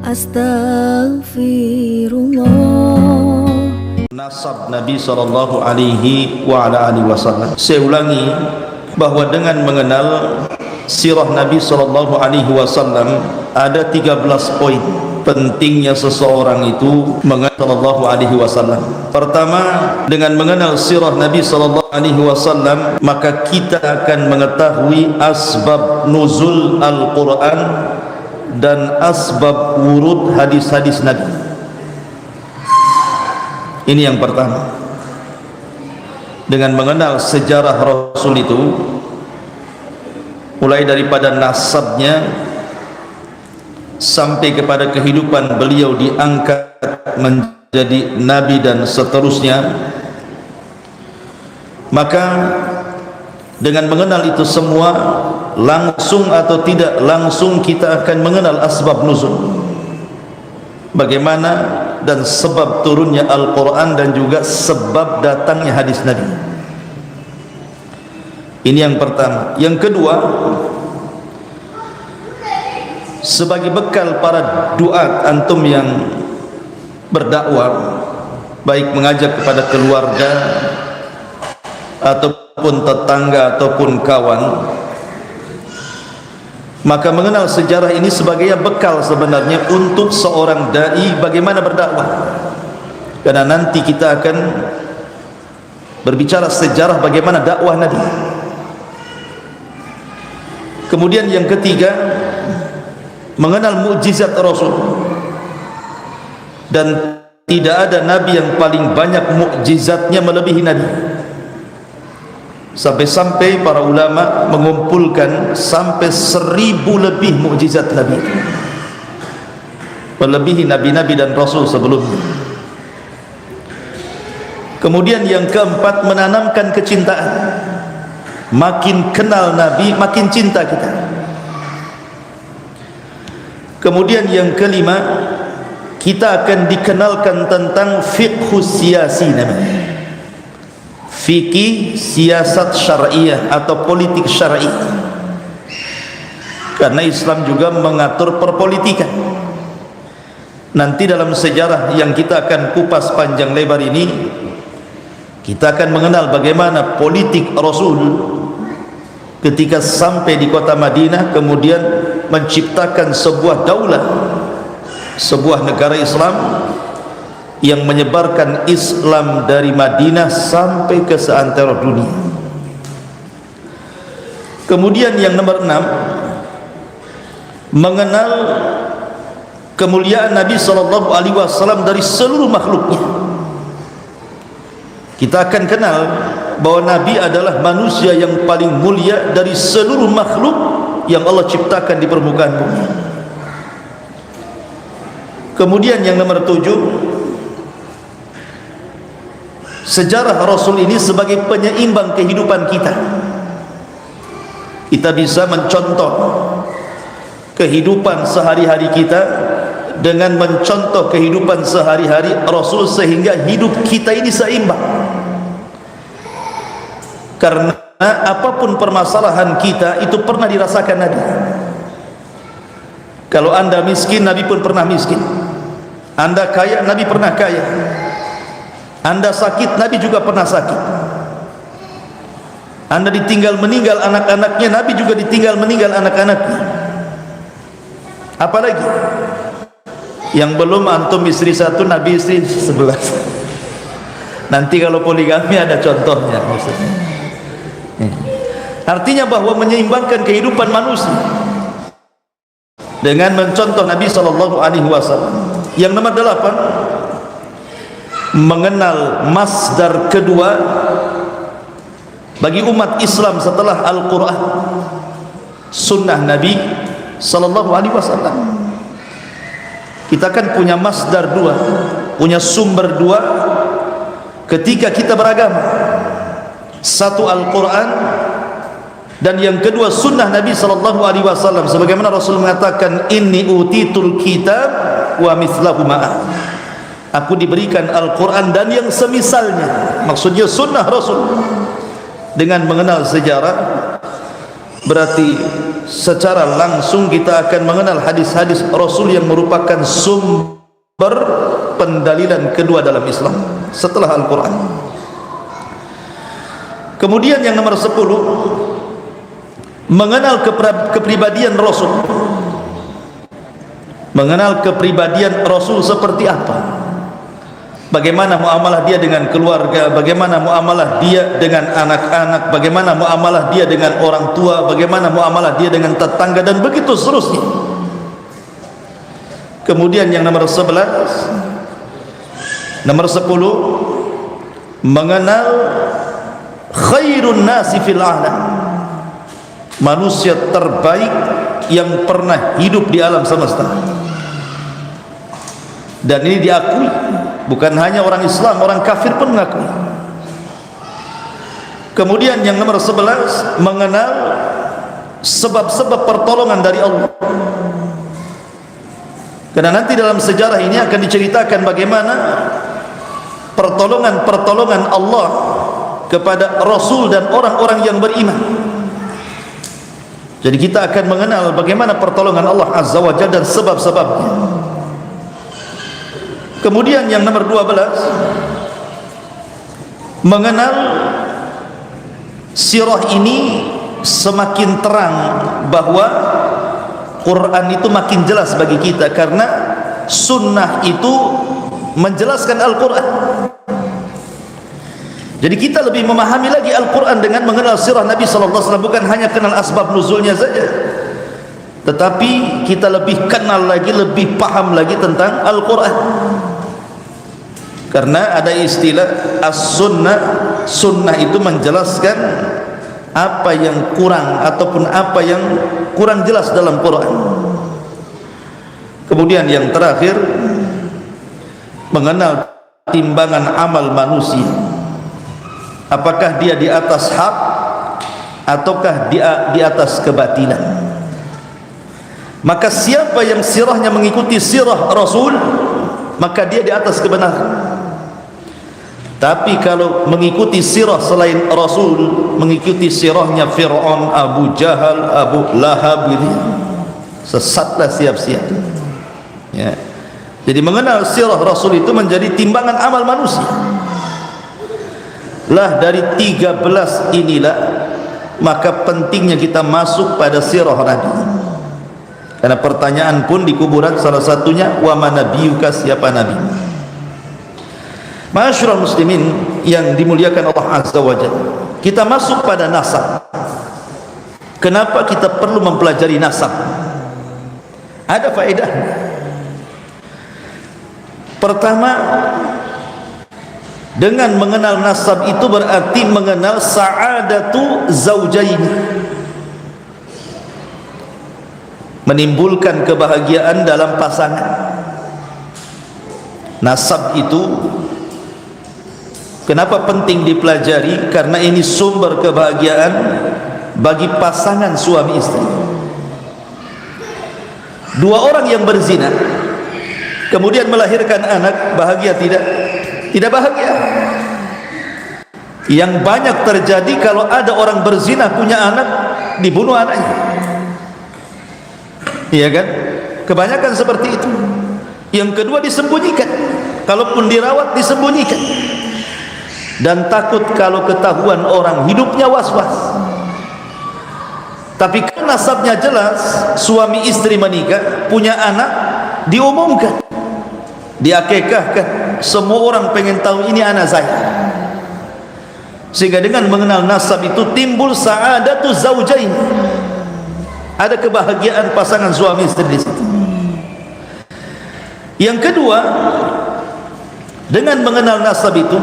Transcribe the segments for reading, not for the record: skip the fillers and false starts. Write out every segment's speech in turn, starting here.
Astaghfirullah. Nasab Nabi sallallahu alaihi wa ala alihi wasallam. Saya ulangi bahwa dengan mengenal sirah Nabi sallallahu alaihi wasallam ada 13 poin pentingnya seseorang itu mengenal sallallahu alaihi wasallam. Pertama, dengan mengenal sirah Nabi sallallahu alaihi wasallam maka kita akan mengetahui asbab nuzul Al-Qur'an dan asbab wurud hadis-hadis Nabi. Ini yang pertama. Dengan mengenal sejarah Rasul itu, mulai daripada nasabnya sampai kepada kehidupan beliau diangkat menjadi nabi dan seterusnya, maka dengan mengenal itu semua, langsung atau tidak langsung kita akan mengenal asbab nuzul, bagaimana dan sebab turunnya Al-Quran dan juga sebab datangnya hadis Nabi. Ini yang pertama. Yang kedua, sebagai bekal para duat antum yang berdakwah, baik mengajak kepada keluarga ataupun tetangga ataupun kawan, maka mengenal sejarah ini sebagai bekal sebenarnya untuk seorang dai bagaimana berdakwah. Karena nanti kita akan berbicara sejarah bagaimana dakwah Nabi. Kemudian yang ketiga, mengenal mukjizat Rasul. Dan tidak ada nabi yang paling banyak mukjizatnya melebihi Nabi. Sampai-sampai para ulama mengumpulkan sampai 1000 lebih mukjizat Nabi, melebihi nabi-nabi dan rasul sebelumnya. Kemudian yang keempat, menanamkan kecintaan. Makin kenal Nabi makin cinta kita. Kemudian yang kelima, kita akan dikenalkan tentang fiqh siyasi Nabi, fikih siasat syar'iyah atau politik syar'i, karena Islam juga mengatur perpolitikan. Nanti dalam sejarah yang kita akan kupas panjang lebar ini, kita akan mengenal bagaimana politik Rasul ketika sampai di kota Madinah, kemudian menciptakan sebuah daulah, sebuah negara Islam yang menyebarkan Islam dari Madinah sampai ke seantero dunia. Kemudian yang nomor 6, mengenal kemuliaan Nabi SAW dari seluruh makhluknya. Kita akan kenal bahwa Nabi adalah manusia yang paling mulia dari seluruh makhluk yang Allah ciptakan di permukaan bumi. Kemudian yang nomor 7, sejarah Rasul ini sebagai penyeimbang kehidupan kita. Kita bisa mencontoh kehidupan sehari-hari kita dengan mencontoh kehidupan sehari-hari Rasul, sehingga hidup kita ini seimbang. Karena apapun permasalahan kita itu pernah dirasakan Nabi. Kalau anda miskin, Nabi pun pernah miskin. Anda kaya, Nabi pernah kaya. Anda sakit, Nabi juga pernah sakit. Anda ditinggal meninggal anak-anaknya, Nabi juga ditinggal meninggal anak-anaknya. Apalagi yang belum antum istri 1, Nabi istri 11. Nanti kalau poligami ada contohnya maksudnya. Artinya bahwa menyeimbangkan kehidupan manusia dengan mencontoh Nabi SAW. Yang nomor 8, mengenal masdar kedua bagi umat Islam setelah Al-Quran, sunnah Nabi SAW. Kita kan punya masdar dua, punya sumber dua ketika kita beragama. Satu Al-Quran, dan yang kedua sunnah Nabi SAW. Sebagaimana Rasul mengatakan, inni utitul kitab wa mithlahu ma'ah. Aku diberikan Al-Quran dan yang semisalnya, maksudnya sunnah Rasul. Dengan mengenal sejarah, berarti secara langsung kita akan mengenal hadis-hadis Rasul yang merupakan sumber pendalilan kedua dalam Islam setelah Al-Quran. Kemudian yang nomor 10, mengenal kepribadian Rasul. Mengenal kepribadian Rasul seperti apa, bagaimana muamalah dia dengan keluarga, bagaimana muamalah dia dengan anak-anak, bagaimana muamalah dia dengan orang tua, bagaimana muamalah dia dengan tetangga, dan begitu seterusnya. Kemudian yang nomor 11, nomor 10, mengenal khairun nasi fil alam, manusia terbaik yang pernah hidup di alam semesta. Dan ini diakui, bukan hanya orang Islam, orang kafir pun mengakui. Kemudian yang nomor 11, mengenal sebab-sebab pertolongan dari Allah. Karena nanti dalam sejarah ini akan diceritakan bagaimana pertolongan-pertolongan Allah kepada Rasul dan orang-orang yang beriman. Jadi kita akan mengenal bagaimana pertolongan Allah Azza wa Jalla dan sebab-sebabnya. Kemudian yang nomor 12, mengenal sirah ini semakin terang bahwa Quran itu makin jelas bagi kita, karena sunnah itu menjelaskan Al-Quran. Jadi kita lebih memahami lagi Al-Quran dengan mengenal sirah Nabi SAW, bukan hanya kenal asbab nuzulnya saja, tetapi kita lebih kenal lagi, lebih paham lagi tentang Al-Quran. Karena ada istilah as-sunnah, sunnah itu menjelaskan apa yang kurang ataupun apa yang kurang jelas dalam Quran. Kemudian yang terakhir, mengenal timbangan amal manusia, apakah dia di atas hak ataukah dia di atas kebatilan. Maka siapa yang sirahnya mengikuti sirah Rasul, maka dia di atas kebenaran. Tapi kalau mengikuti sirah selain Rasul, mengikuti sirahnya Fir'aun, Abu Jahal, Abu Lahab, gitu, sesatlah siap-siap. Ya. Jadi mengenal sirah Rasul itu menjadi timbangan amal manusia. Lah dari 13 inilah maka pentingnya kita masuk pada sirah Nabi. Karena pertanyaan pun di kuburan salah satunya, wa man nabiyuka, siapa nabi? Ma'asyiral muslimin yang dimuliakan Allah Azza wa Jalla, kita masuk pada nasab. Kenapa kita perlu mempelajari nasab? Ada faedahnya. Pertama, dengan mengenal nasab itu berarti mengenal sa'adatu zaujain, menimbulkan kebahagiaan dalam pasangan. Nasab itu kenapa penting dipelajari? Karena ini sumber kebahagiaan bagi pasangan suami istri. Dua orang yang berzina kemudian melahirkan anak, bahagia tidak? Tidak bahagia. Yang banyak terjadi kalau ada orang berzina punya anak, dibunuh anaknya. Iya kan? Kebanyakan seperti itu. Yang kedua disembunyikan, kalaupun dirawat disembunyikan. Dan takut kalau ketahuan orang, hidupnya was-was. Tapi karena nasabnya jelas, suami istri menikah, punya anak, diumumkan, diakekahkan, semua orang pengen tahu ini anak saya. Sehingga dengan mengenal nasab itu timbul sa'adatu zaujain, ada kebahagiaan pasangan suami istri di situ. Yang kedua, dengan mengenal nasab itu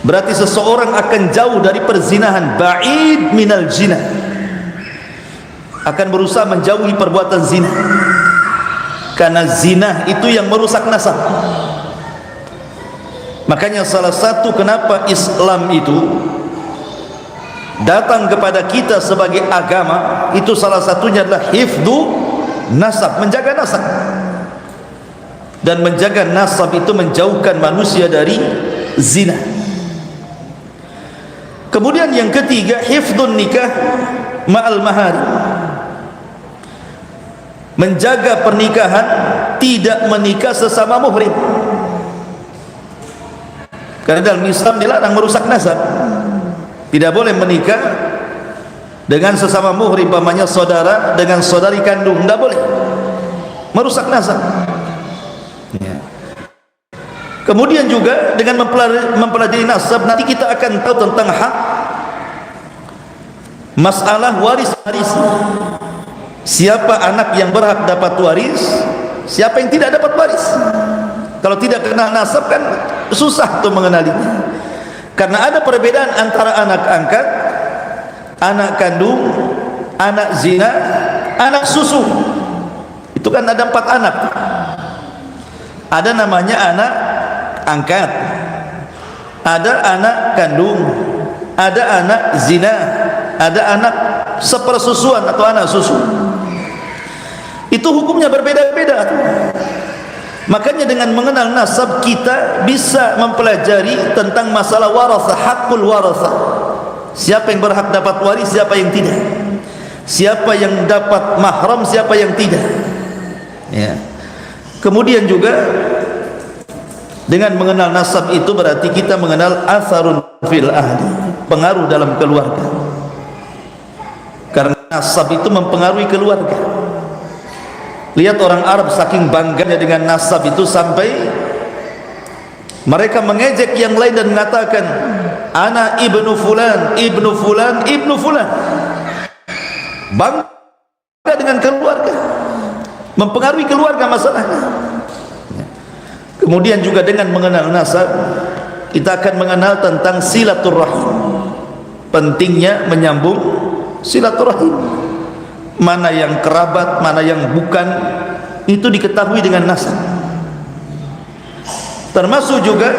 berarti seseorang akan jauh dari perzinahan, ba'id minal zina, akan berusaha menjauhi perbuatan zina. Karena zina itu yang merusak nasab. Makanya salah satu kenapa Islam itu datang kepada kita sebagai agama, itu salah satunya adalah hifdzu nasab, menjaga nasab. Dan menjaga nasab itu menjauhkan manusia dari zina. Kemudian yang ketiga, hifdzun nikah ma'al mahari, menjaga pernikahan, tidak menikah sesama muhrim. Karena dalam Islam dilarang merusak nasab. Tidak boleh menikah dengan sesama muhrim, umpamanya saudara dengan saudari kandung, tidak boleh, merusak nasab. Ya. Kemudian juga dengan mempelajari nasab, nanti kita akan tahu tentang hak masalah waris. Siapa anak yang berhak dapat waris, siapa yang tidak dapat waris. Kalau tidak kenal nasab kan susah untuk mengenalinya. Karena ada perbedaan antara anak angkat, anak kandung, anak zina, anak susu. Itu kan ada 4 anak. Ada namanya anak angkat, ada anak kandung, ada anak zina, ada anak sepersusuan atau anak susu. Itu hukumnya berbeda-beda. Makanya dengan mengenal nasab kita bisa mempelajari tentang masalah warasah, hakul warasah. Siapa yang berhak dapat waris, siapa yang tidak. Siapa yang dapat mahram, siapa yang tidak. Ya. Kemudian juga dengan mengenal nasab itu berarti kita mengenal atharun fil ahli, pengaruh dalam keluarga. Karena nasab itu mempengaruhi keluarga. Lihat orang Arab saking bangganya dengan nasab itu sampai mereka mengejek yang lain dan mengatakan ana ibnu fulan, ibnu fulan, ibnu fulan. Bangga dengan keluarga, mempengaruhi keluarga masalahnya. Kemudian juga dengan mengenal nasab kita akan mengenal tentang silaturahim, pentingnya menyambung silaturahim. Mana yang kerabat, mana yang bukan, itu diketahui dengan nasab. Termasuk juga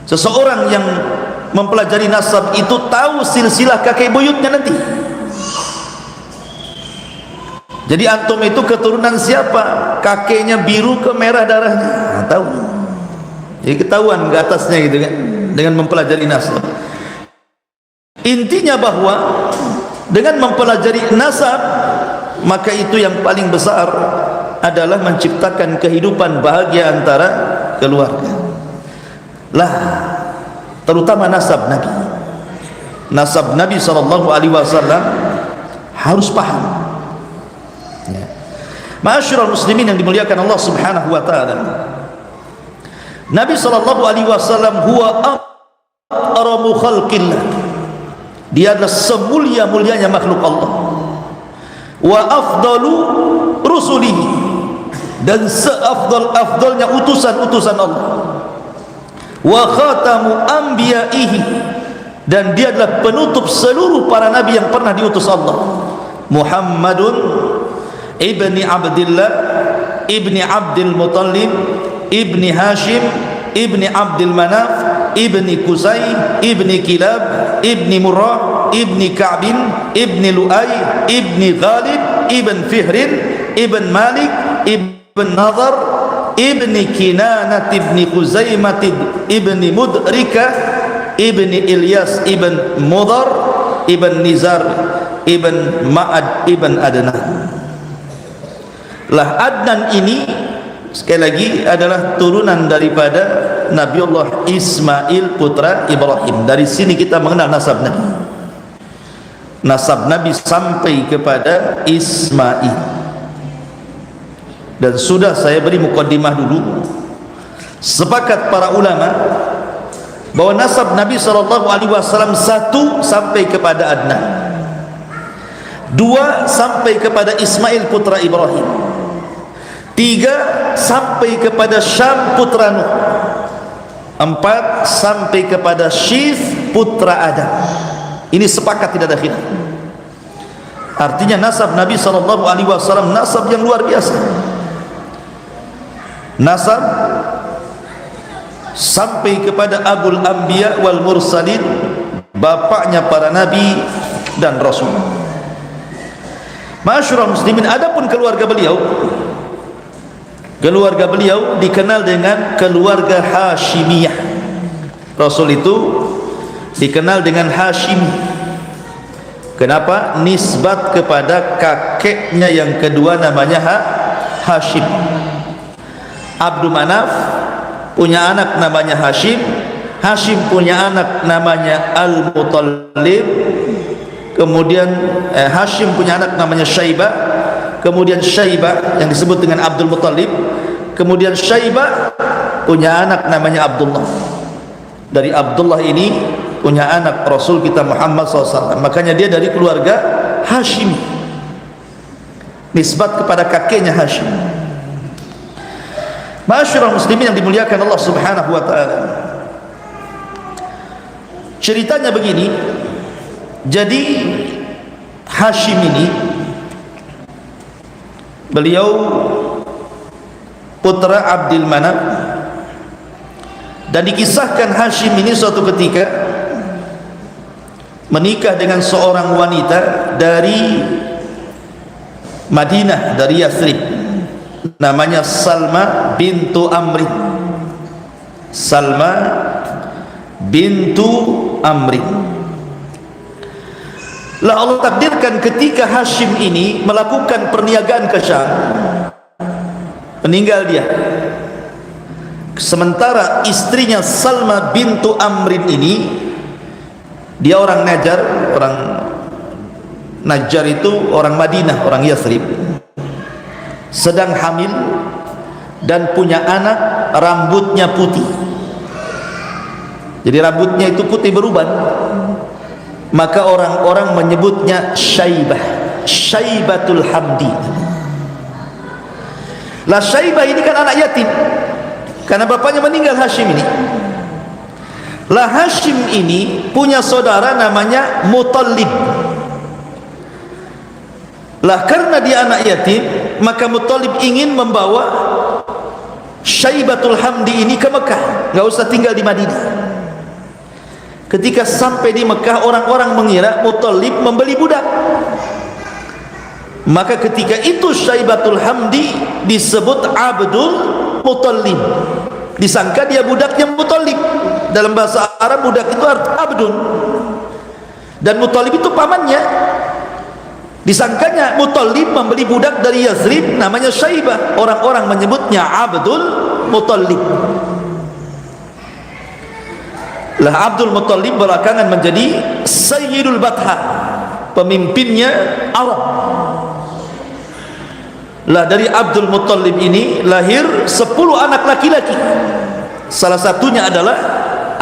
seseorang yang mempelajari nasab itu tahu silsilah kakek buyutnya nanti. Jadi antum itu keturunan siapa, kakeknya biru ke merah darahnya, nah, tahu. Jadi ketahuan ke atasnya gitu kan, dengan mempelajari nasab. Intinya bahwa dengan mempelajari nasab, maka itu yang paling besar adalah menciptakan kehidupan bahagia antara keluarga. Lah, terutama nasab Nabi. Nasab Nabi SAW harus paham. Ya. Ma'asyiral muslimin yang dimuliakan Allah Subhanahu wa taala. Nabi SAW huwa akramu khalqillah. Dia adalah semulia-mulianya makhluk Allah. Wa afdalu rusulihi, dan seafdal-afdalnya utusan-utusan Allah. Wa khatamu anbiya'ihi, dan dia adalah penutup seluruh para nabi yang pernah diutus Allah. Muhammadun ibni Abdillah ibni Abdul Muttalib ibni Hashim ibni Abdul Manaf ibni Qusay ibni Kilab ibni Murrah ibni Ka'bin ibni Lu'ay ibni Ghalib ibn Fihrin ibn Malik ibn Nadhar ibni Kinanat ibni Khuzaimah ibni Mudrika ibni Ilyas ibn Mudhar ibn Nizar ibn Ma'ad ibn Adnan. Lah Adnan ini sekali lagi adalah turunan daripada Nabiullah Ismail putra Ibrahim. Dari sini kita mengenal nasab Nabi. Nasab Nabi sampai kepada Ismail. Dan sudah saya beri mukaddimah dulu. Sepakat para ulama bahwa nasab Nabi SAW 1 sampai kepada Adnan, 2 sampai kepada Ismail putra Ibrahim, 3 sampai kepada Syam putra Nuh, 4 sampai kepada Syith putra Adam. Ini sepakat, tidak ada khilaf. Artinya nasab Nabi SAW nasab yang luar biasa. Nasab sampai kepada Abul Anbiya wal Mursalin, bapaknya para nabi dan rasul. Ma'asyiral muslimin, adapun keluarga beliau dikenal dengan keluarga Hashimiyah. Rasul itu dikenal dengan Hashimi. Kenapa? Nisbat kepada kakeknya yang kedua namanya Hashim. Abdul Manaf punya anak namanya Hashim. Hashim punya anak namanya Al-Muttalib. Kemudian Hashim punya anak namanya Syaibah. Kemudian Syaibah yang disebut dengan Abdul Muttalib. Kemudian Syaibah punya anak namanya Abdullah. Dari Abdullah ini punya anak Rasul kita Muhammad SAW. Makanya dia dari keluarga Hashim, nisbat kepada kakeknya Hashim. Ma'asyiral muslimin yang dimuliakan Allah Subhanahu wa taala. Ceritanya begini. Jadi Hashim ini beliau putra Abdul Manaf, dan dikisahkan Hashim ini suatu ketika menikah dengan seorang wanita dari Madinah, dari Yathrib, namanya Salma bintu Amri. Salma bintu Amri. Lah Allah takdirkan ketika Hashim ini melakukan perniagaan ke Syam, meninggal dia. Sementara istrinya Salma bintu Amrin ini, dia orang Najjar. Orang Najjar itu orang Madinah, orang Yathrib, sedang hamil dan punya anak, rambutnya putih. Jadi rambutnya itu putih beruban. Maka orang-orang menyebutnya Syaibah, Syaibatul Hamdi. Lah Syaibah ini kan anak yatim karena bapaknya meninggal, Hashim ini. Lah Hashim ini punya saudara namanya Muttalib. Lah karena dia anak yatim, maka Muttalib ingin membawa Syaibatul Hamdi ini ke Mekah, enggak usah tinggal di Madinah. Ketika sampai di Mekah, orang-orang mengira Muttalib membeli budak. Maka ketika itu Syaibatul Hamdi disebut Abdul Muttalib, disangka dia budaknya Muttalib. Dalam bahasa Arab budak itu Abdul, dan Muttalib itu pamannya. Disangkanya Muttalib membeli budak dari Yathrib namanya Syaibah. Orang-orang menyebutnya Abdul Muttalib. Lah Abdul Muttalib belakangan menjadi Sayyidul Batha, pemimpinnya Arab. Lah dari Abdul Muttalib ini lahir 10 anak laki-laki. Salah satunya adalah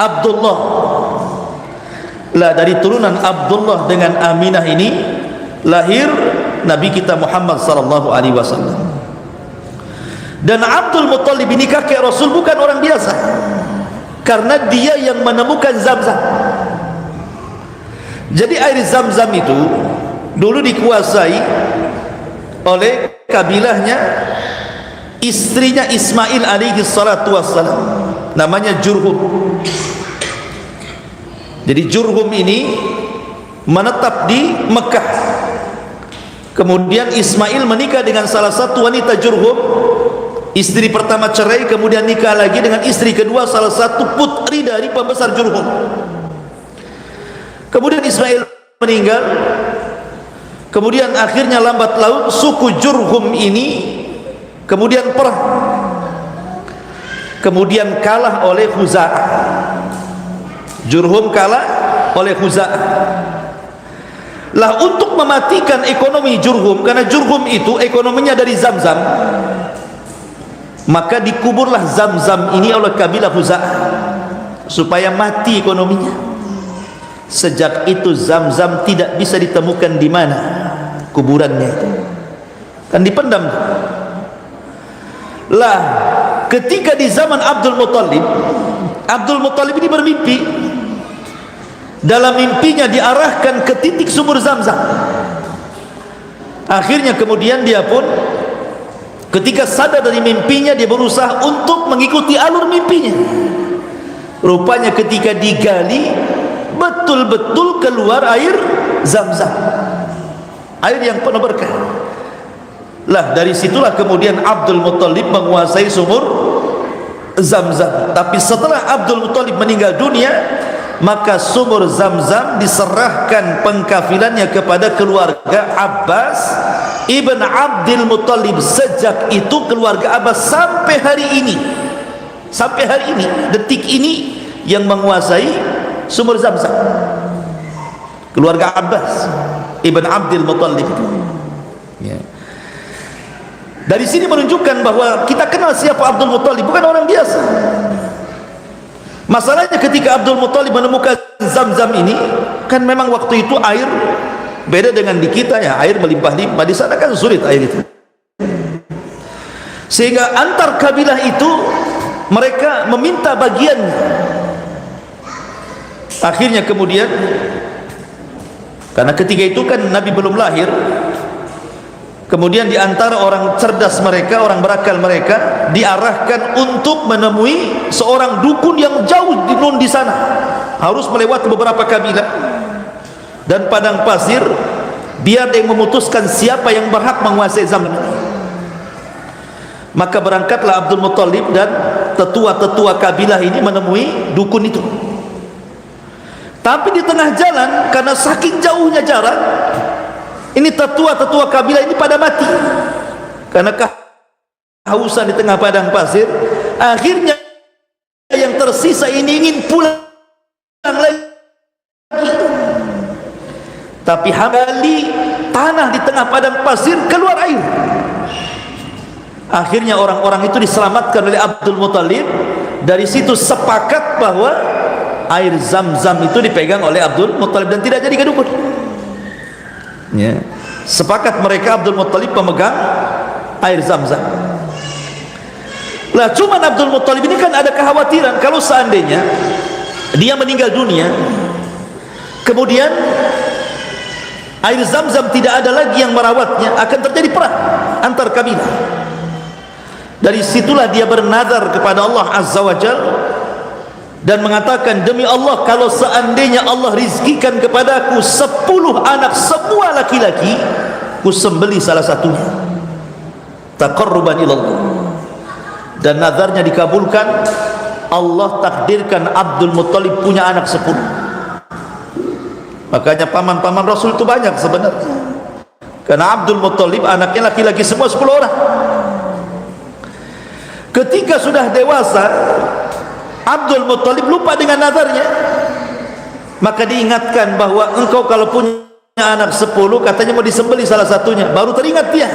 Abdullah. Lah dari turunan Abdullah dengan Aminah ini lahir Nabi kita Muhammad sallallahu alaihi wasallam. Dan Abdul Muttalib ini kakek Rasul bukan orang biasa, karena dia yang menemukan Zamzam. Jadi air Zamzam itu dulu dikuasai oleh kabilahnya istrinya Ismail alaihi salatu wassalam, namanya Jurhum. Jadi Jurhum ini menetap di Mekah. Kemudian Ismail menikah dengan salah satu wanita Jurhum. Istri pertama cerai, kemudian nikah lagi dengan istri kedua, salah satu putri dari pembesar Jurhum. Kemudian Ismail meninggal. Kemudian akhirnya lambat laun suku Jurhum ini kemudian perang, kemudian kalah oleh Khuza'ah. Jurhum kalah oleh Khuza'ah. Lah untuk mematikan ekonomi Jurhum, karena Jurhum itu ekonominya dari Zamzam, maka dikuburlah Zamzam ini oleh kabilah Khuza'ah supaya mati ekonominya. Sejak itu Zamzam tidak bisa ditemukan di mana kuburannya itu, kan dipendam. Lah ketika di zaman Abdul Muttalib ini bermimpi. Dalam mimpinya diarahkan ke titik sumur Zamzam. Akhirnya kemudian dia pun ketika sadar dari mimpinya, dia berusaha untuk mengikuti alur mimpinya. Rupanya ketika digali, betul-betul keluar air Zamzam, air yang penuh berkah. Lah dari situlah kemudian Abdul Muttalib menguasai sumur Zamzam. Tapi setelah Abdul Muttalib meninggal dunia, maka sumur Zam-Zam diserahkan pengkafilannya kepada keluarga Abbas ibn Abdul Muttalib. Sejak itu keluarga Abbas sampai hari ini, detik ini, yang menguasai sumur Zam-Zam, keluarga Abbas ibn Abdul Muttalib. Ya. Dari sini menunjukkan bahwa kita kenal siapa Abdul Muttalib, bukan orang biasa. Masalahnya ketika Abdul Muttalib menemukan Zam-Zam ini, kan memang waktu itu air beda dengan di kita ya, air melimpah-limpah. Di sana kan sulit air itu, sehingga antar kabilah itu mereka meminta bagian. Akhirnya kemudian, karena ketika itu kan Nabi belum lahir, kemudian di antara orang cerdas mereka, orang berakal mereka, diarahkan untuk menemui seorang dukun yang jauh di sana, harus melewati beberapa kabilah dan padang pasir, biar dia memutuskan siapa yang berhak menguasai Zam-Zam. Maka berangkatlah Abdul Muttalib dan tetua-tetua kabilah ini menemui dukun itu. Tapi di tengah jalan, karena saking jauhnya jarak, ini tetua-tetua kabilah ini pada mati karena kehausan di tengah padang pasir. Akhirnya yang tersisa ini ingin pulang lagi, tapi kembali tanah di tengah padang pasir keluar air. Akhirnya orang-orang itu diselamatkan oleh Abdul Muttalib. Dari situ sepakat bahwa air Zam-Zam itu dipegang oleh Abdul Muttalib dan tidak jadi kedukun. Ya. Sepakat mereka, Abdul Muttalib pemegang air Zam-Zam. Lah cuman Abdul Muttalib ini kan ada kekhawatiran, kalau seandainya dia meninggal dunia, kemudian air Zam-Zam tidak ada lagi yang merawatnya, akan terjadi perang antar kabilah. Dari situlah dia bernazar kepada Allah Azza wa Jalla dan mengatakan, demi Allah, kalau seandainya Allah rizkikan kepadaku 10 anak semua laki-laki, ku sembelih salah satunya taqarruban ilallah. Dan nazarnya dikabulkan. Allah takdirkan Abdul Muttalib punya anak 10. Makanya paman-paman Rasul itu banyak sebenarnya, karena Abdul Muttalib anaknya laki-laki semua 10 orang. Ketika sudah dewasa, Abdul Muttalib lupa dengan nazarnya, maka diingatkan bahwa engkau kalau punya anak 10, katanya mau disembelih salah satunya, baru teringat dia.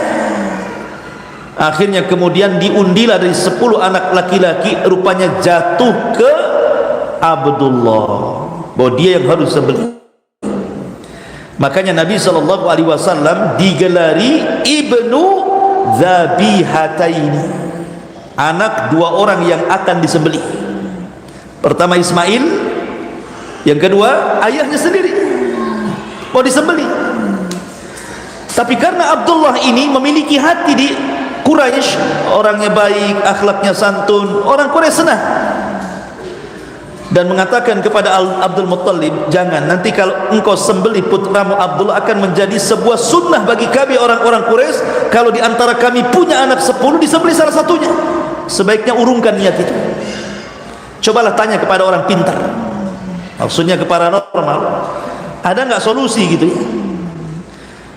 Akhirnya kemudian diundilah dari 10 anak laki-laki, rupanya jatuh ke Abdullah, bahwa dia yang harus sembelih. Makanya Nabi SAW digelari Ibnu Zabihataini, anak 2 orang yang akan disembelih. Pertama Ismail, yang kedua ayahnya sendiri mau disembelih. Tapi karena Abdullah ini memiliki hati di Quraisy, orangnya baik, akhlaknya santun, orang Quraisy senang, dan mengatakan kepada Abdul Muttalib, jangan, nanti kalau engkau sembelih putramu Abdullah akan menjadi sebuah sunnah bagi kami orang-orang Quraisy, kalau di antara kami punya anak 10 disembelih salah satunya. Sebaiknya urungkan niat itu. Cobalah tanya kepada orang pintar, maksudnya ke paranormal, ada nggak solusi gitu ya.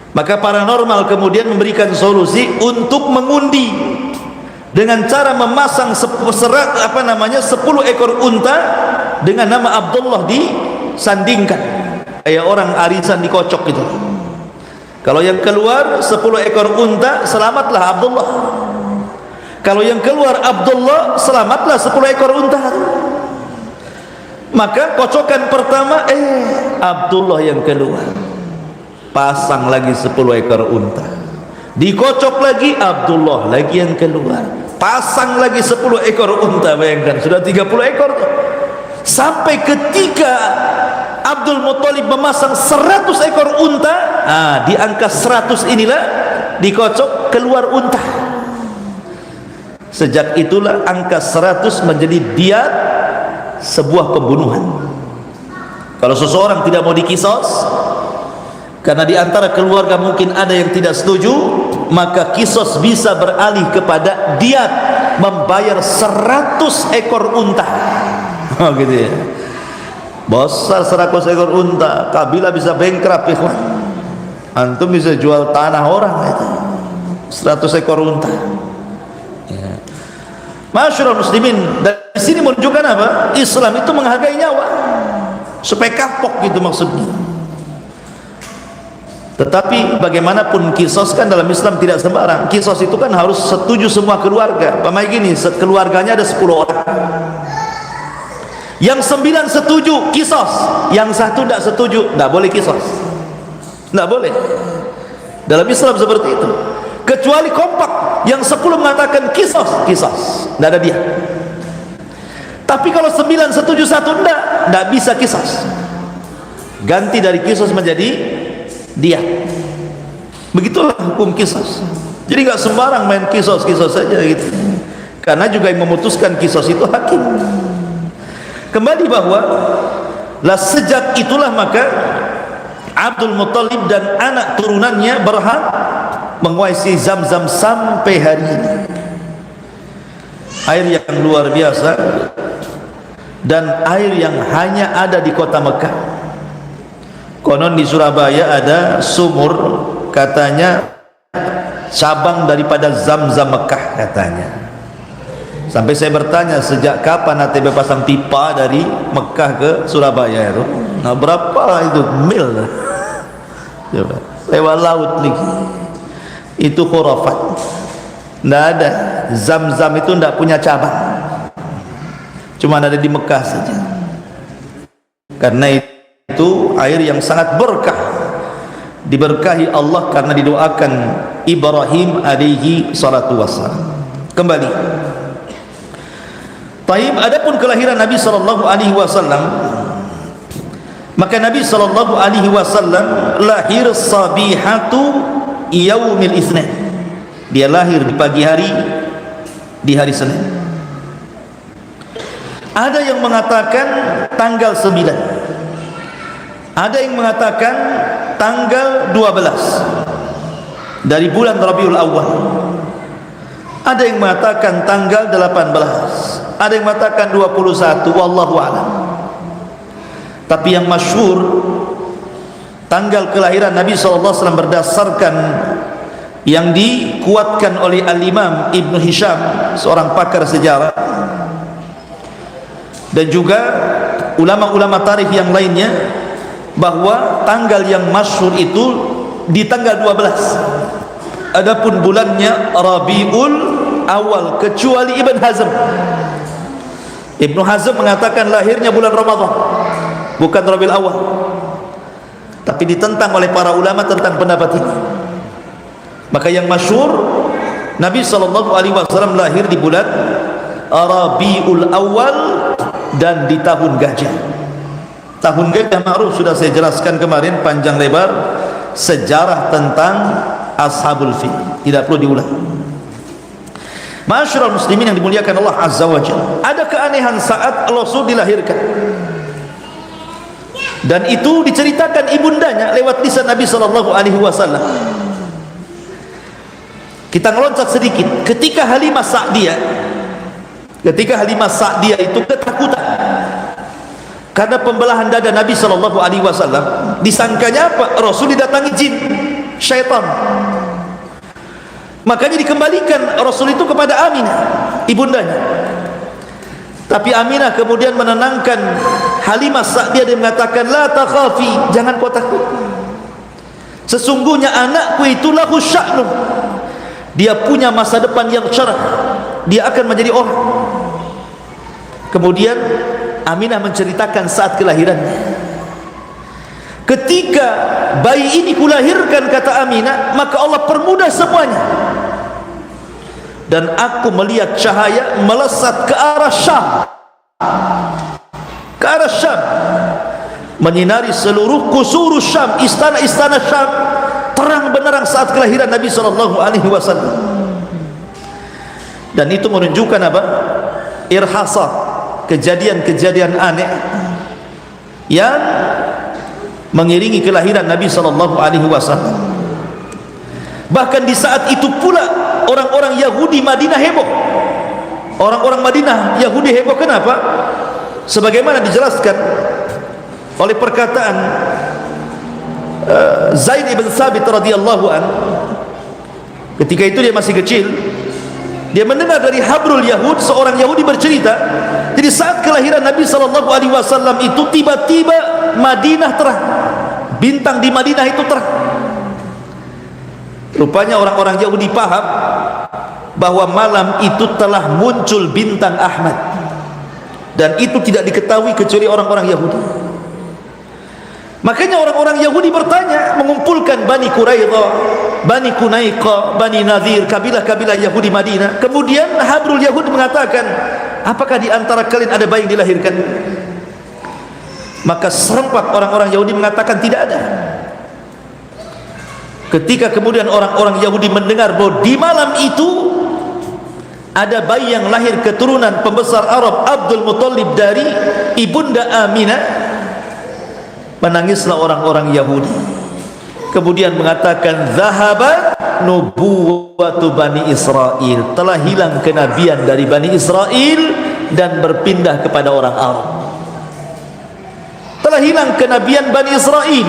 Maka paranormal kemudian memberikan solusi untuk mengundi dengan cara memasang 10 ekor unta dengan nama Abdullah disandingkan, kayak orang arisan dikocok gitu. Kalau yang keluar 10 ekor unta, selamatlah Abdullah. Kalau yang keluar Abdullah, selamatlah 10 ekor unta. Maka kocokan pertama, Abdullah yang keluar, pasang lagi 10 ekor unta, dikocok lagi, Abdullah lagi yang keluar, pasang lagi 10 ekor unta. Bayangkan sudah 30 ekor tuh. Sampai ketika Abdul Muttalib memasang 100 ekor unta, di angka 100 inilah dikocok, keluar unta. Sejak itulah angka 100 menjadi diat sebuah pembunuhan. Kalau seseorang tidak mau dikisos, karena di antara keluarga mungkin ada yang tidak setuju, maka kisos bisa beralih kepada diat, membayar 100 ekor unta. Oh gitu ya. besar 100 ekor unta, kabilah bisa bankrupt ikhwan. Antum bisa jual tanah orang itu 100 ekor unta ya. Masyarul muslimin, dari sini menunjukkan apa? Islam itu menghargai nyawa supaya kapok gitu maksudnya. Tetapi bagaimanapun kisos kan dalam Islam tidak sembarang. Kisos itu kan harus setuju semua keluarga. Pamai gini, keluarganya ada 10 orang, yang 9 setuju kisos, yang 1 tidak setuju, tidak boleh kisos, tidak boleh. Dalam Islam seperti itu. Kecuali kompak, yang 10 mengatakan kisos, kisos, tidak ada dia. Tapi kalau 9 setuju 1 tidak bisa kisos. Ganti dari kisos menjadi dia. Begitulah hukum kisos. Jadi nggak sembarang main kisos saja gitu. Karena juga yang memutuskan kisos itu hakim. Kembali bahwa lah sejak itulah maka Abdul Muttalib dan anak turunannya berhak menguasai Zam-Zam sampai hari ini. Air yang luar biasa dan air yang hanya ada di kota Mekah. Konon di Surabaya ada sumur, katanya cabang daripada Zam-Zam Mekah katanya. Sampai saya bertanya, sejak kapan ATB pasang pipa dari Mekah ke Surabaya itu? Nah, berapa itu mil? Coba, lewat laut lagi. Itu khurafat. Tidak ada. Zam-Zam itu tidak punya cabang, cuma ada di Mekah saja. Karena itu air yang sangat berkah, diberkahi Allah karena didoakan Ibrahim alaihi salatu wassalam. Kembali, taib, adapun kelahiran Nabi sallallahu alaihi wasallam, maka Nabi sallallahu alaihi wasallam lahir sabihatu yaumil itsnin. Dia lahir di pagi hari, di hari Senin. Ada yang mengatakan tanggal 9, ada yang mengatakan tanggal 12 dari bulan Rabiul Awal, ada yang mengatakan tanggal 18, ada yang mengatakan 21, wallahu a'lam. Tapi yang masyhur tanggal kelahiran Nabi SAW berdasarkan yang dikuatkan oleh Al-Imam Ibn Hisham, seorang pakar sejarah, dan juga ulama-ulama tarikh yang lainnya, bahwa tanggal yang masyhur itu di tanggal 12. Adapun bulannya Rabiul Awal, kecuali Ibn Hazm. Ibn Hazm mengatakan lahirnya bulan Ramadan, bukan Rabiul Awal. Tapi ditentang oleh para ulama tentang pendapat ini. Maka yang masyhur, Nabi SAW lahir di bulan Rabiul Awal dan di tahun gajah. Tahun gajah ma'ruf, sudah saya jelaskan kemarin panjang lebar sejarah tentang Ashabul Fil, tidak perlu diulang. Masyarul muslimin yang dimuliakan Allah Azza wa Jalla, ada keanehan saat Rasul dilahirkan, dan itu diceritakan ibundanya lewat lisan Nabi SAW. Kita ngeloncat sedikit. Ketika Halimah Sa'diyah itu ketakutan karena pembelahan dada Nabi SAW, disangkanya apa? Rasul didatangi jin, syaitan. Makanya dikembalikan Rasul itu kepada Aminah, ibundanya. Tapi Aminah kemudian menenangkan Halimah Sa'diyah dan mengatakan, la takhafi, jangan kau takut, sesungguhnya anakku itu lahu sya'nun, dia punya masa depan yang cerah, dia akan menjadi orang. Kemudian Aminah menceritakan saat kelahirannya, ketika bayi ini kulahirkan, kata Aminah, maka Allah permudah semuanya, dan aku melihat cahaya melesat ke arah Syam, menyinari seluruh kusur Syam, istana-istana Syam, terang benderang saat kelahiran Nabi SAW. Dan itu menunjukkan apa? Irhasat, kejadian-kejadian aneh yang mengiringi kelahiran Nabi SAW. Bahkan di saat itu pula orang-orang Yahudi Madinah heboh. Orang-orang Madinah Yahudi heboh, kenapa? Sebagaimana dijelaskan oleh perkataan Zaid ibn Thabit radhiyallahu an. Ketika itu dia masih kecil, dia mendengar dari habrul Yahud, seorang Yahudi bercerita, jadi saat kelahiran Nabi SAW itu tiba-tiba Madinah terang, bintang di Madinah itu terang. Rupanya orang-orang Yahudi paham bahwa malam itu telah muncul bintang Ahmad, dan itu tidak diketahui kecuali orang-orang Yahudi. Makanya orang-orang Yahudi bertanya, mengumpulkan Bani Quraidah, Bani Kunaiqah, Bani Nadhir, kabilah-kabilah Yahudi Madinah. Kemudian habrul Yahudi mengatakan, apakah di antara kalian ada bayi yang dilahirkan? Maka serempak orang-orang Yahudi mengatakan tidak ada. Ketika kemudian orang-orang Yahudi mendengar bahwa di malam itu ada bayi yang lahir keturunan pembesar Arab Abdul Muttalib dari ibunda Aminah, menangislah orang-orang Yahudi. Kemudian mengatakan, zahabat nubuwatu Bani Israel, telah hilang kenabian dari Bani Israel dan berpindah kepada orang Arab. Telah hilang kenabian Bani Israel,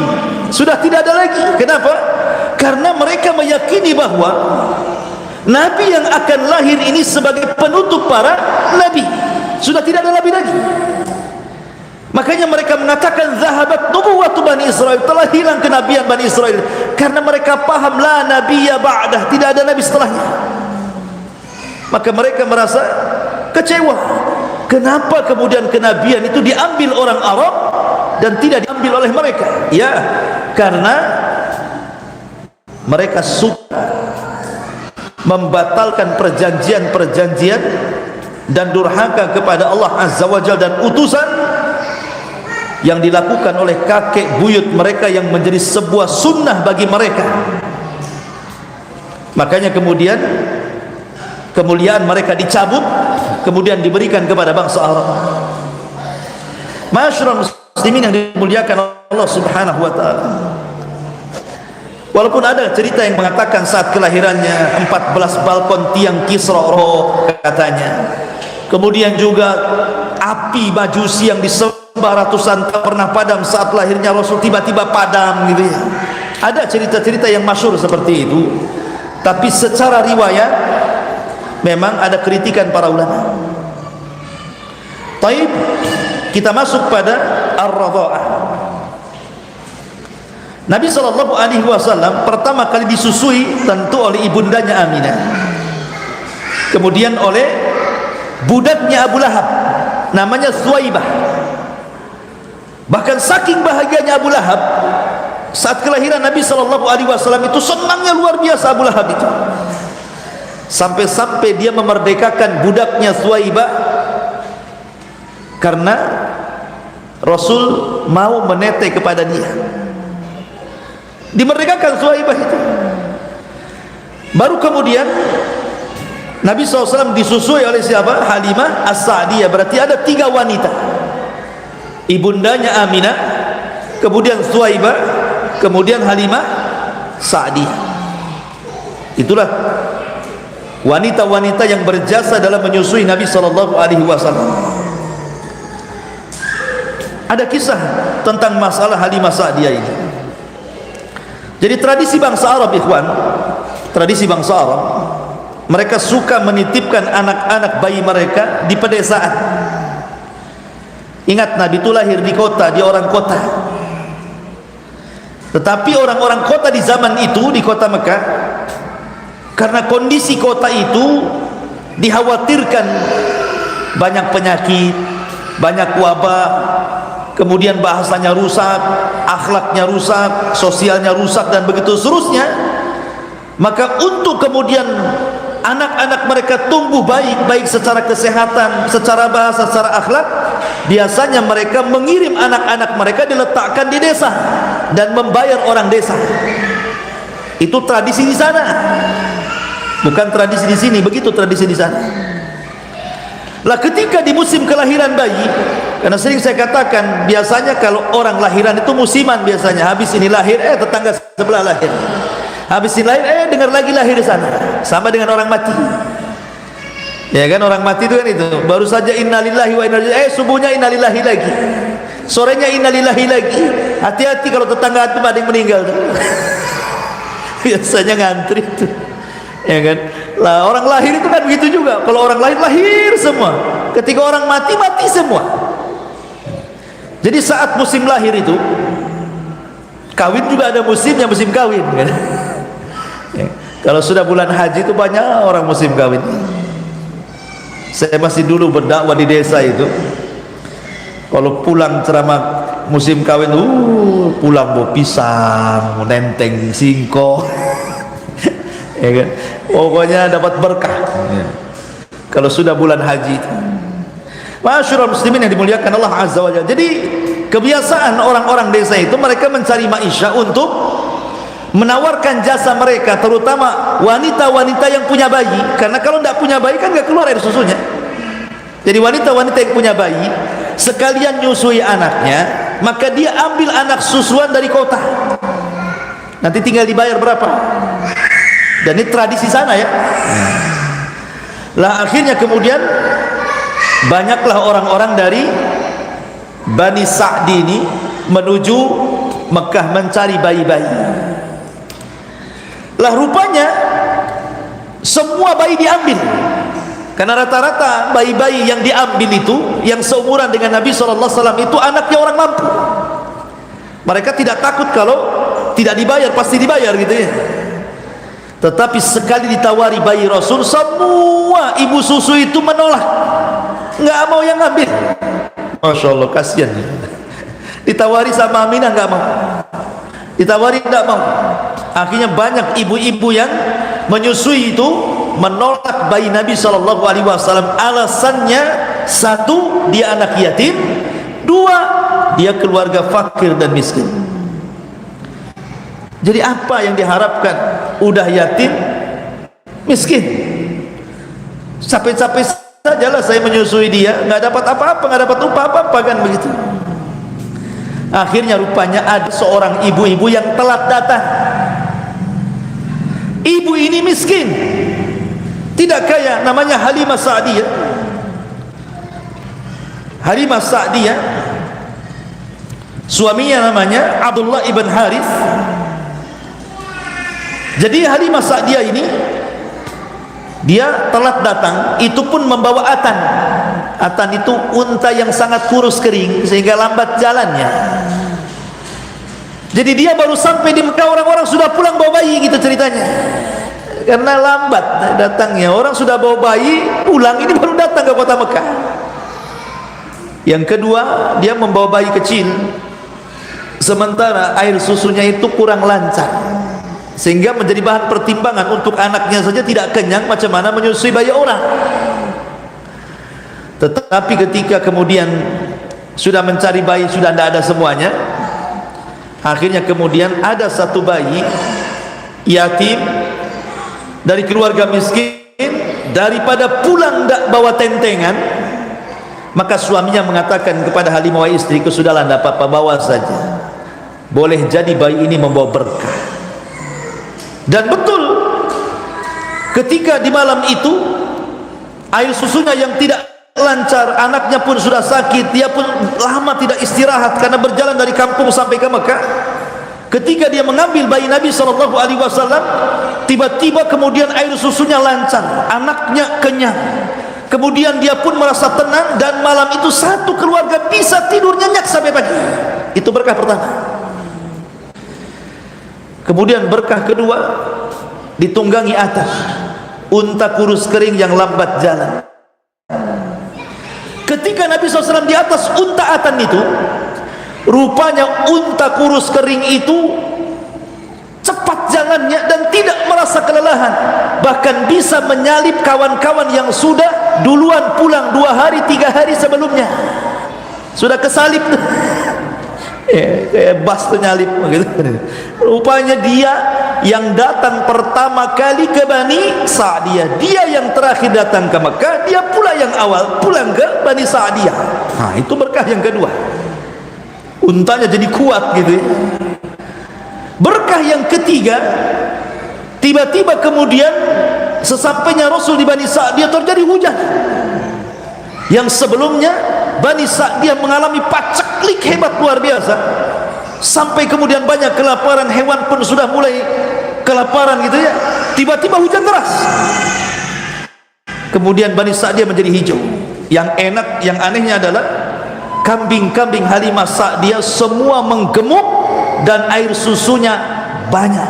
sudah tidak ada lagi. Kenapa? Karena mereka meyakini bahwa Nabi yang akan lahir ini sebagai penutup para Nabi, sudah tidak ada Nabi lagi. Makanya mereka mengatakan zahabat nubuwatu Bani Israel, telah hilang kenabian Bani Israel, karena mereka paham la nabiyya ba'dah, tidak ada Nabi setelahnya. Maka mereka merasa kecewa, kenapa kemudian kenabian itu diambil orang Arab dan tidak diambil oleh mereka? Ya, karena mereka suka membatalkan perjanjian-perjanjian dan durhaka kepada Allah Azza wa Jalla dan utusan yang dilakukan oleh kakek buyut mereka, yang menjadi sebuah sunnah bagi mereka. Makanya kemudian kemuliaan mereka dicabut, kemudian diberikan kepada bangsa Arab. Ma'asyiral muslimin yang dimuliakan Allah Subhanahu wa taala, walaupun ada cerita yang mengatakan saat kelahirannya 14 balkon tiang Kisra katanya, kemudian juga api majusi yang disembah ratusan tak pernah padam saat lahirnya Rasul, tiba-tiba padam gitu ya. Ada cerita-cerita yang masyhur seperti itu, tapi secara riwayat memang ada kritikan para ulama. Taib, kita masuk pada ar-radha'ah. Nabi SAW pertama kali disusui tentu oleh ibundanya Aminah, kemudian oleh budaknya Abu Lahab namanya Thuwaibah. Bahkan saking bahagianya Abu Lahab saat kelahiran Nabi SAW itu, senangnya luar biasa Abu Lahab itu, sampai-sampai dia memerdekakan budaknya Thuwaibah karena Rasul mau menete kepada dia. Dimerdekakan Thuwaibah itu. Baru kemudian Nabi SAW disusui oleh siapa? Halimah As-Sa'diyah. Berarti ada 3 wanita, ibundanya Aminah, kemudian Thuwaibah, kemudian Halimah Sa'diyah. Itulah wanita-wanita yang berjasa dalam menyusui Nabi SAW. Ada kisah tentang masalah Halimah Sa'diyah ini. Jadi tradisi bangsa Arab, ikhwan, tradisi bangsa Arab, mereka suka menitipkan anak-anak bayi mereka di pedesaan. Ingat, Nabi itu lahir di kota, dia orang kota. Tetapi orang-orang kota di zaman itu, di kota Mekah, karena kondisi kota itu dikhawatirkan banyak penyakit, banyak wabah, kemudian bahasanya rusak, akhlaknya rusak, sosialnya rusak, dan begitu seterusnya. Maka untuk kemudian anak-anak mereka tumbuh baik, baik secara kesehatan, secara bahasa, secara akhlak, biasanya mereka mengirim anak-anak mereka diletakkan di desa dan membayar orang desa. Itu tradisi di sana, bukan tradisi di sini. Begitu tradisi di sana. Lah ketika di musim kelahiran bayi, karena sering saya katakan, biasanya kalau orang lahiran itu musiman, biasanya habis ini lahir, tetangga sebelah lahir, habis ini lahir, dengar lagi lahir di sana. Sama dengan orang mati, ya kan? Orang mati itu kan itu, baru saja innalillahi wa inna ilaihi, subuhnya innalillahi lagi. sorenya innalillahi lagi. Hati-hati kalau tetangga itu ada yang meninggal tuh. Biasanya ngantri tuh, ya kan? Lah orang lahir itu kan begitu juga. Kalau orang lahir semua, ketika orang mati semua. Jadi saat musim lahir itu, kawin juga ada musimnya, musim kawin kan? Ya. Kalau sudah bulan haji itu banyak orang musim kawin. Saya masih dulu berdakwah di desa itu, kalau pulang ceramah musim kawin, pulang bawa pisang, nenteng, singkong, ya kan? Pokoknya dapat berkah. Ya. Kalau sudah bulan haji itu. Masyurul muslimin yang dimuliakan Allah Azza wa Jalla. Jadi kebiasaan orang-orang desa itu, mereka mencari maisha untuk menawarkan jasa mereka, terutama wanita-wanita yang punya bayi. Karena kalau tidak punya bayi kan nggak keluar air susunya. Jadi wanita-wanita yang punya bayi sekalian nyusui anaknya, maka dia ambil anak susuan dari kota, nanti tinggal dibayar berapa. Dan ini tradisi sana ya. Lah akhirnya kemudian banyaklah orang-orang dari Bani Sa'di ini menuju Mekah mencari bayi-bayi. Lah rupanya semua bayi diambil, karena rata-rata bayi-bayi yang diambil itu yang seumuran dengan Nabi SAW itu anaknya orang mampu. Mereka tidak takut kalau tidak dibayar, pasti dibayar gitu ya. Tetapi sekali ditawari bayi Rasul, semua ibu susu itu menolak, nggak mau yang ngambil. Masya Allah, kasihan. Ditawari sama Aminah nggak mau, ditawari nggak mau. Akhirnya banyak ibu-ibu yang menyusui itu menolak bayi Nabi SAW. Alasannya, satu, dia anak yatim, dua, dia keluarga fakir dan miskin. Jadi apa yang diharapkan? Udah yatim, miskin, capek-capek sajalah saya menyusui dia, nggak dapat apa-apa, nggak dapat upah apa-apa kan begitu. Akhirnya rupanya ada seorang ibu-ibu yang telat datang. Ibu ini miskin, tidak kaya, namanya Halimah Sa'diyah. Halimah Sa'diyah, suaminya namanya Abdullah ibn Harith. Jadi Halimah Sa'diyah ini dia telat datang, itu pun membawa atan. Atan itu unta yang sangat kurus kering sehingga lambat jalannya. Jadi dia baru sampai di Mekah, orang-orang sudah pulang bawa bayi gitu ceritanya. Karena lambat datangnya, orang sudah bawa bayi pulang, ini baru datang ke kota Mekah. Yang kedua, dia membawa bayi kecil, sementara air susunya itu kurang lancar, sehingga menjadi bahan pertimbangan untuk anaknya saja tidak kenyang, macam mana menyusui bayi orang. Tetapi ketika kemudian sudah mencari bayi, sudah tidak ada semuanya, akhirnya kemudian ada satu bayi yatim dari keluarga miskin, daripada pulang tidak bawa tentengan, maka suaminya mengatakan kepada Halimah, wahai istriku, sudahlah tidak apa-apa, bawa saja, boleh jadi bayi ini membawa berkah. Dan betul, ketika di malam itu air susunya yang tidak lancar, anaknya pun sudah sakit, dia pun lama tidak istirahat karena berjalan dari kampung sampai ke Mekah. Ketika dia mengambil bayi Nabi SAW, tiba-tiba kemudian air susunya lancar, anaknya kenyang, kemudian dia pun merasa tenang, dan malam itu satu keluarga bisa tidur nyenyak sampai pagi. Itu berkah pertama. Kemudian berkah kedua, ditunggangi atas unta kurus kering yang lambat jalan. Ketika Nabi SAW di atas unta atan itu, rupanya unta kurus kering itu cepat jalannya dan tidak merasa kelelahan, bahkan bisa menyalip kawan-kawan yang sudah duluan pulang 2 hari 3 hari sebelumnya, sudah kesalip. Ya, kayak bas tuh nyalip gitu. Rupanya dia yang datang pertama kali ke Bani Sa'diyah, dia yang terakhir datang ke Mekah, dia pula yang awal pulang ke Bani Sa'diyah. Nah, itu berkah yang kedua, untanya jadi kuat gitu ya. Berkah yang ketiga, tiba-tiba kemudian sesampainya Rasul di Bani Sa'diyah terjadi hujan. Yang sebelumnya Bani Sa'diyah mengalami paceklik hebat luar biasa, sampai kemudian banyak kelaparan, hewan pun sudah mulai kelaparan gitu ya. Tiba-tiba hujan deras, kemudian Bani Sa'diyah menjadi hijau. Yang enak, yang anehnya adalah kambing-kambing Halimah Sa'diyah semua menggemuk dan air susunya banyak,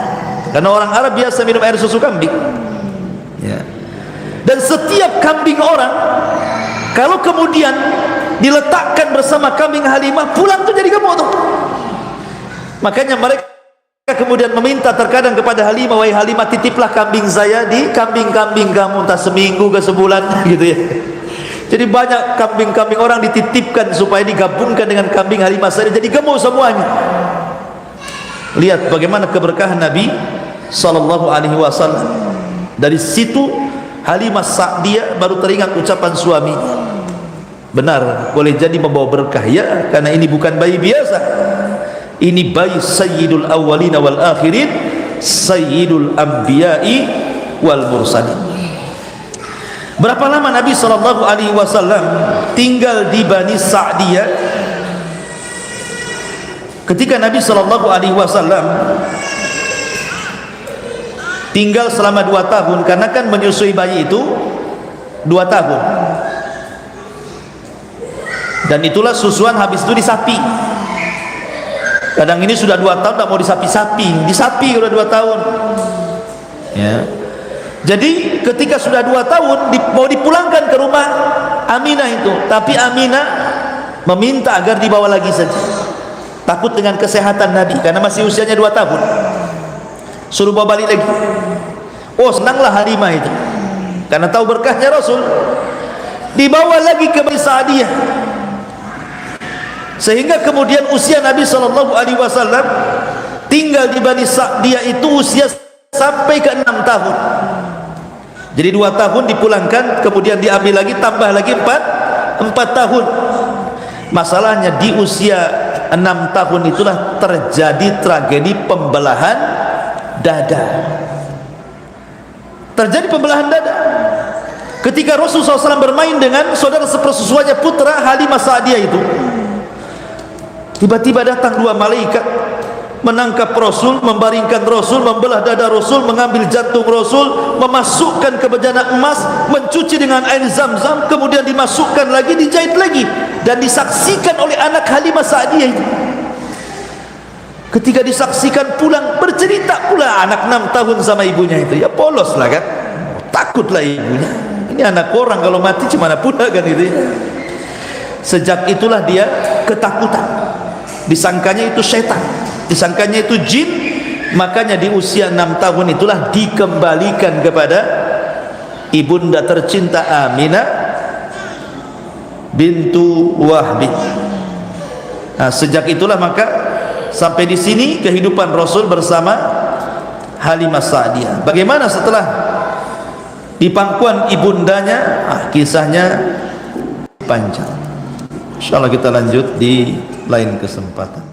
karena orang Arab biasa minum air susu kambing ya. Dan setiap kambing orang kalau kemudian diletakkan bersama kambing Halimah, pulang tuh jadi gemuk tuh. Makanya mereka kemudian meminta terkadang kepada Halimah, wahai Halimah, titiplah kambing saya di kambing-kambing kamu, entah seminggu ke sebulan gitu ya. Jadi banyak kambing-kambing orang dititipkan supaya digabungkan dengan kambing Halimah Sa'diyah, jadi gemuk semuanya. Lihat bagaimana keberkahan Nabi sallallahu alaihi wasallam. Dari situ Halimah Sa'diyah baru teringat ucapan suami. Benar, boleh jadi membawa berkah ya, karena ini bukan bayi biasa. Ini bayi sayyidul awwalin wal akhirin, sayyidul anbiya'i wal mursalin. Berapa lama Nabi sallallahu alaihi wasallam tinggal di Bani Sa'diyah? Ketika Nabi sallallahu alaihi wasallam tinggal selama 2 tahun, karena kan menyusui bayi itu 2 tahun, dan itulah susuan habis itu disapi. Kadang ini sudah 2 tahun tak mau disapi-sapi, disapi udah 2 tahun ya. Jadi ketika sudah 2 tahun mau dipulangkan ke rumah Aminah itu, tapi Aminah meminta agar dibawa lagi saja, takut dengan kesehatan Nabi karena masih usianya 2 tahun. Suruh bawa balik lagi. Oh, senanglah Halimah itu karena tahu berkahnya Rasul. Dibawa lagi ke Bani Sa'diyah, sehingga kemudian usia Nabi sallallahu alaihi wasallam tinggal di Bani Sa'diyah itu usia sampai ke 6 tahun. Jadi 2 tahun dipulangkan, kemudian diambil lagi, tambah lagi 4 tahun. Masalahnya di usia 6 tahun itulah terjadi tragedi pembelahan dada. Terjadi pembelahan dada ketika Rasulullah SAW bermain dengan saudara sepersusuannya, putra Halimah Sa'diyah itu. Tiba-tiba datang 2 malaikat menangkap Rasul, membaringkan Rasul, membelah dada Rasul, mengambil jantung Rasul, memasukkan ke bejana emas, mencuci dengan air Zam-Zam, kemudian dimasukkan lagi, dijahit lagi, dan disaksikan oleh anak Halimah Sa'diyah itu. Ketika disaksikan pulang, bercerita pula anak 6 tahun sama ibunya itu. Ya polos lah kan, takutlah ibunya, ini anak orang kalau mati gimana pula kan itu. Sejak itulah dia ketakutan, disangkanya itu setan, disangkanya itu jin. Makanya di usia 6 tahun itulah dikembalikan kepada ibunda tercinta Aminah bintu Wahbi. Nah, sejak itulah maka sampai di sini kehidupan Rasul bersama Halimah Sa'diyah. Bagaimana setelah di pangkuan ibundanya? Kisahnya panjang. Insyaallah kita lanjut di lain kesempatan.